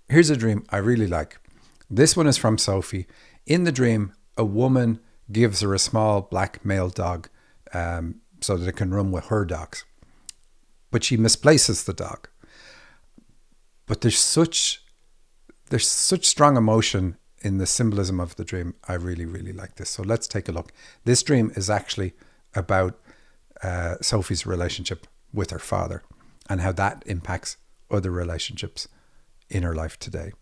Here's a dream I really like. This one is from Sophie. In the dream, a woman gives her a small black male dog so that it can run with her dogs. But she misplaces the dog. But there's such strong emotion in the symbolism of the dream. I really, really like this. So let's take a look. This dream is actually about Sophie's relationship with her father and how that impacts other relationships in her life today.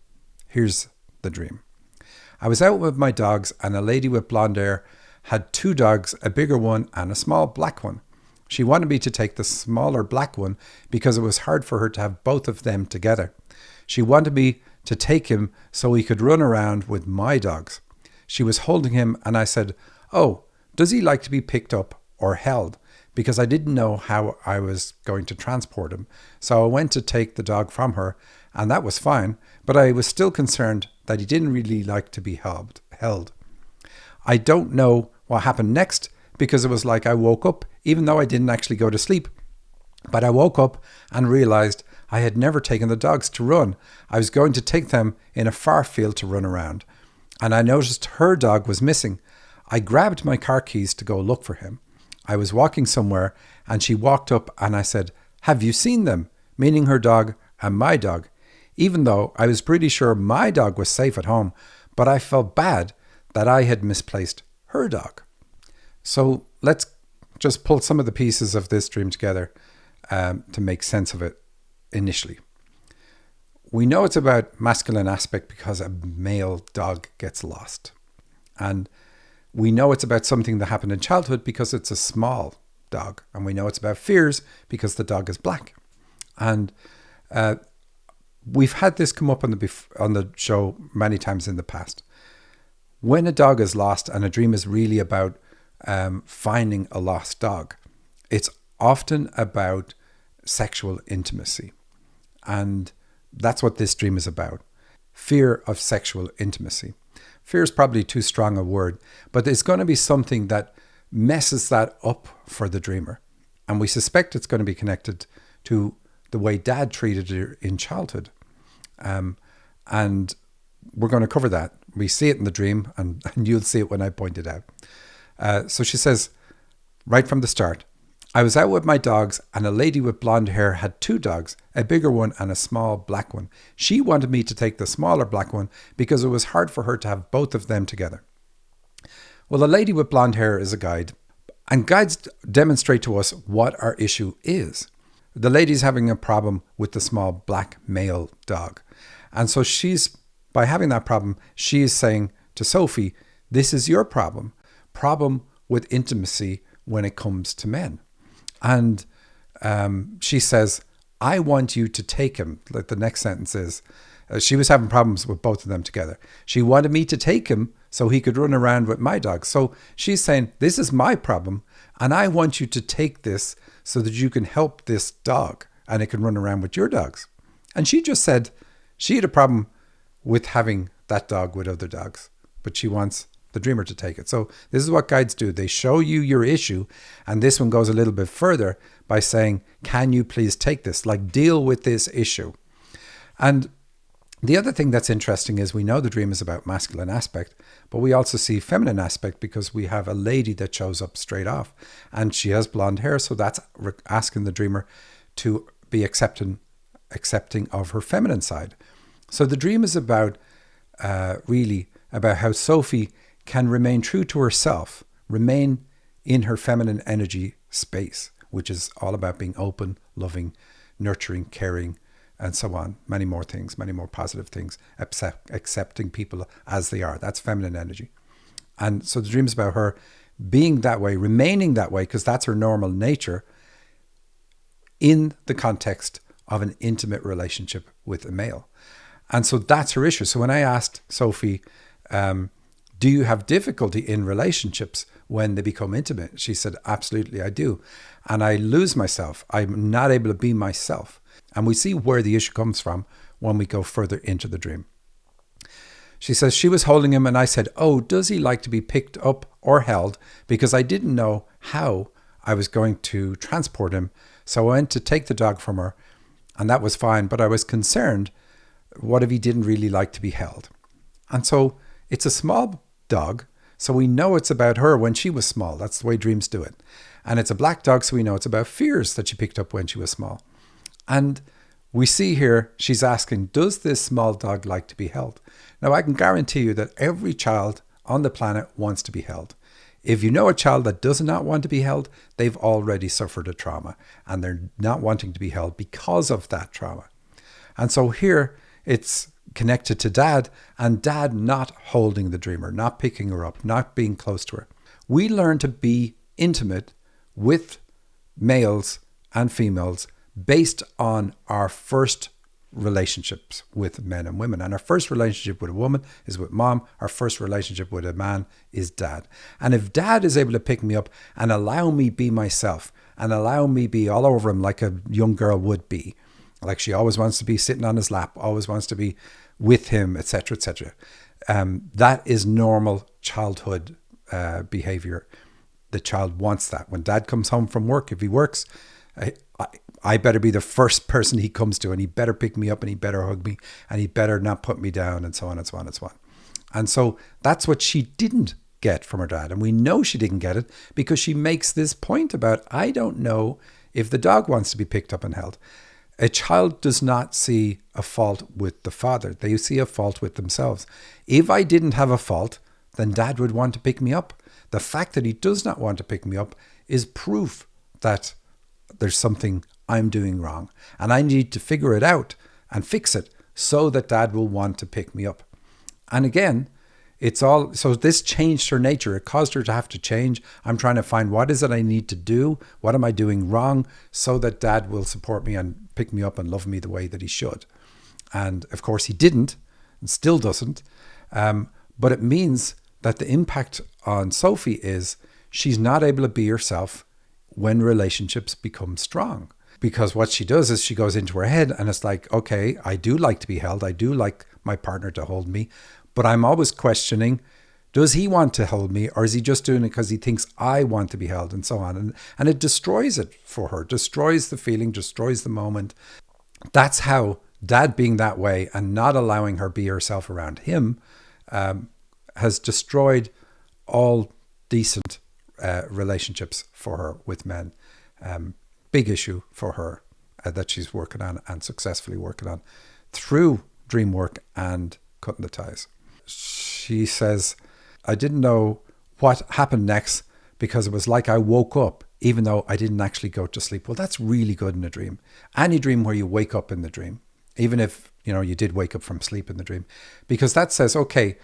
Here's the dream. I was out with my dogs and a lady with blonde hair had two dogs, a bigger one and a small black one. She wanted me to take the smaller black one because it was hard for her to have both of them together. She wanted me to take him so he could run around with my dogs. She was holding him and I said, "Oh, does he like to be picked up or held?" Because I didn't know how I was going to transport him. So I went to take the dog from her and that was fine, but I was still concerned that he didn't really like to be held. I don't know what happened next because it was like I woke up, even though I didn't actually go to sleep. But I woke up and realized I had never taken the dogs to run. I was going to take them in a far field to run around. And I noticed her dog was missing. I grabbed my car keys to go look for him. I was walking somewhere and she walked up and I said, "Have you seen them?" Meaning her dog and my dog. Even though I was pretty sure my dog was safe at home, but I felt bad that I had misplaced her dog. So let's just pull some of the pieces of this dream together to make sense of it initially. We know it's about masculine aspect because a male dog gets lost. And we know it's about something that happened in childhood because it's a small dog. And we know it's about fears because the dog is black. And we've had this come up on the show many times in the past. When a dog is lost and a dream is really about finding a lost dog, it's often about sexual intimacy. And that's what this dream is about. Fear of sexual intimacy. Fear is probably too strong a word, but it's going to be something that messes that up for the dreamer. And we suspect it's going to be connected to the way dad treated her in childhood. And we're going to cover that. We see it in the dream and you'll see it when I point it out. So she says, right from the start, I was out with my dogs and a lady with blonde hair had two dogs, a bigger one and a small black one. She wanted me to take the smaller black one because it was hard for her to have both of them together. Well, the lady with blonde hair is a guide, and guides demonstrate to us what our issue is. The lady's having a problem with the small black male dog. And so by having that problem, she is saying to Sophie, this is your problem with intimacy when it comes to men. And she says, I want you to take him. Like the next sentence is, she was having problems with both of them together. She wanted me to take him so he could run around with my dog. So she's saying, this is my problem, and I want you to take this so that you can help this dog and it can run around with your dogs. And she just said she had a problem with having that dog with other dogs, but she wants the dreamer to take it. So this is what guides do. They show you your issue, and this one goes a little bit further by saying, can you please take this? Like, deal with this issue. And the other thing that's interesting is we know the dream is about masculine aspect, but we also see feminine aspect because we have a lady that shows up straight off and she has blonde hair. So that's asking the dreamer to be accepting of her feminine side. So the dream is about really about how Sophie can remain true to herself, remain in her feminine energy space, which is all about being open, loving, nurturing, caring, and so on. Many more things, many more positive things, accepting people as they are. That's feminine energy. And so the dream is about her being that way, remaining that way, because that's her normal nature in the context of an intimate relationship with a male. And so that's her issue. So when I asked Sophie, do you have difficulty in relationships when they become intimate? She said, absolutely, I do. And I lose myself. I'm not able to be myself. And we see where the issue comes from when we go further into the dream. She says, she was holding him and I said, oh, does he like to be picked up or held? Because I didn't know how I was going to transport him. So I went to take the dog from her and that was fine. But I was concerned what if he didn't really like to be held? And so it's a small dog, so we know it's about her when she was small. That's the way dreams do it. And it's a black dog, so we know it's about fears that she picked up when she was small. And we see here, she's asking, does this small dog like to be held? Now, I can guarantee you that every child on the planet wants to be held. If you know a child that does not want to be held, they've already suffered a trauma and they're not wanting to be held because of that trauma. And so here it's connected to dad, and dad not holding the dreamer, not picking her up, not being close to her. We learn to be intimate with males and females based on our first relationships with men and women. And our first relationship with a woman is with mom. Our first relationship with a man is dad. And if dad is able to pick me up and allow me be myself and allow me be all over him like a young girl would be, like she always wants to be sitting on his lap, always wants to be with him, etc., etc. That is normal childhood behavior. The child wants that. When dad comes home from work, if he works, I better be the first person he comes to, and he better pick me up, and he better hug me, and he better not put me down, and so on and so on and so on. And so that's what she didn't get from her dad. And we know she didn't get it because she makes this point about, I don't know if the dog wants to be picked up and held. A child does not see a fault with the father. They see a fault with themselves. If I didn't have a fault, then dad would want to pick me up. The fact that he does not want to pick me up is proof that there's something I'm doing wrong. And I need to figure it out and fix it so that dad will want to pick me up. And again, so this changed her nature. It caused her to have to change. I'm trying to find, what is it I need to do? What am I doing wrong so that dad will support me and pick me up and love me the way that he should? And of course he didn't, and still doesn't. But it means that the impact on Sophie is she's not able to be herself when relationships become strong. Because what she does is she goes into her head and it's like, okay, I do like to be held. I do like my partner to hold me. But I'm always questioning, does he want to hold me, or is he just doing it because he thinks I want to be held, and so on? And it destroys it for her, destroys the feeling, destroys the moment. That's how dad being that way and not allowing her be herself around him has destroyed all decent relationships for her with men. Big issue for her that she's working on and successfully working on through dream work and cutting the ties. She says, I didn't know what happened next because it was like I woke up even though I didn't actually go to sleep. Well, that's really good in a dream. Any dream where you wake up in the dream, even if you did wake up from sleep in the dream, because that says, okay,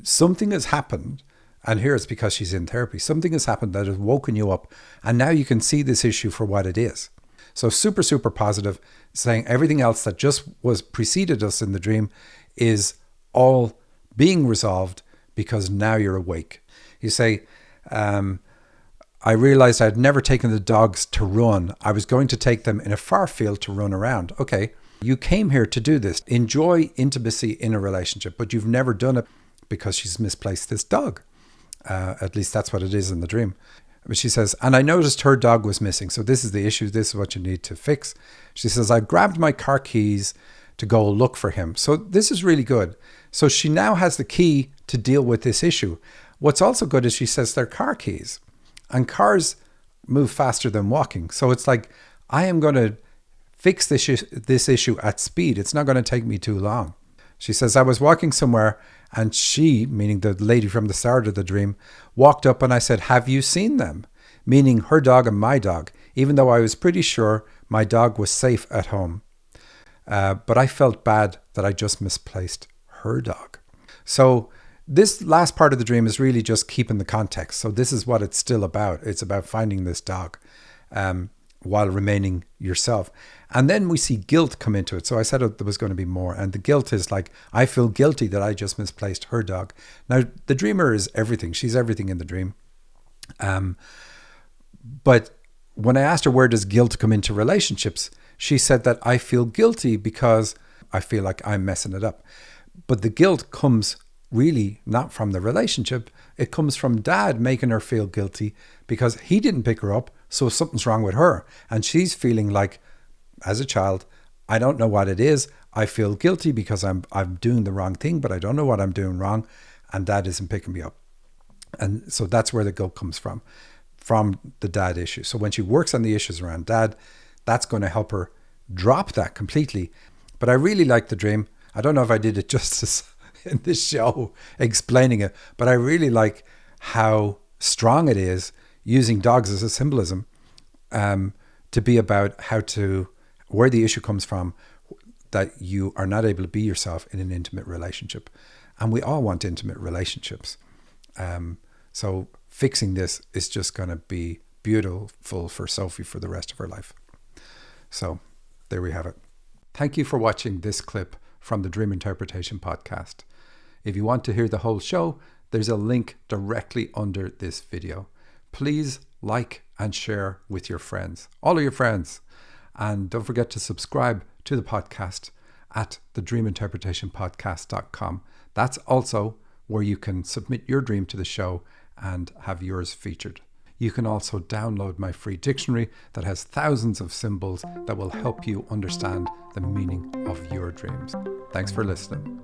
something has happened. And here it's because she's in therapy. Something has happened that has woken you up. And now you can see this issue for what it is. So super, super positive, saying everything else that just was preceded us in the dream is all being resolved because now you're awake. You say, I realized I'd never taken the dogs to run. I was going to take them in a far field to run around. Okay, you came here to do this. Enjoy intimacy in a relationship, but you've never done it because she's misplaced this dog. At least that's what it is in the dream. But she says, and I noticed her dog was missing. So this is the issue. This is what you need to fix. She says, I grabbed my car keys to go look for him. So this is really good. So she now has the key to deal with this issue. What's also good is she says they're car keys, and cars move faster than walking. So it's like, I am going to fix this issue at speed. It's not going to take me too long. She says, I was walking somewhere and she, meaning the lady from the start of the dream, walked up and I said, have you seen them? Meaning her dog and my dog, even though I was pretty sure my dog was safe at home. But I felt bad that I just misplaced her dog. So this last part of the dream is really just keeping the context. So this is what it's still about. It's about finding this dog while remaining yourself. And then we see guilt come into it. So I said there was going to be more. And the guilt is like, I feel guilty that I just misplaced her dog. Now, the dreamer is everything. She's everything in the dream. But when I asked her, where does guilt come into relationships? She said that I feel guilty because I feel like I'm messing it up. But the guilt comes really not from the relationship. It comes from dad making her feel guilty because he didn't pick her up. So something's wrong with her. And she's feeling like, as a child, I don't know what it is. I feel guilty because I'm doing the wrong thing, but I don't know what I'm doing wrong, and dad isn't picking me up. And so that's where the guilt comes from the dad issue. So when she works on the issues around dad, that's going to help her drop that completely. But I really like the dream. I don't know if I did it justice in this show explaining it, but I really like how strong it is using dogs as a symbolism, to be about where the issue comes from, that you are not able to be yourself in an intimate relationship. And we all want intimate relationships. So fixing this is just going to be beautiful for Sophie for the rest of her life. So there we have it. Thank you for watching this clip from the Dream Interpretation Podcast. If you want to hear the whole show, there's a link directly under this video. Please like and share with your friends, all of your friends. And don't forget to subscribe to the podcast at thedreaminterpretationpodcast.com. That's also where you can submit your dream to the show and have yours featured. You can also download my free dictionary that has thousands of symbols that will help you understand the meaning of your dreams. Thanks for listening.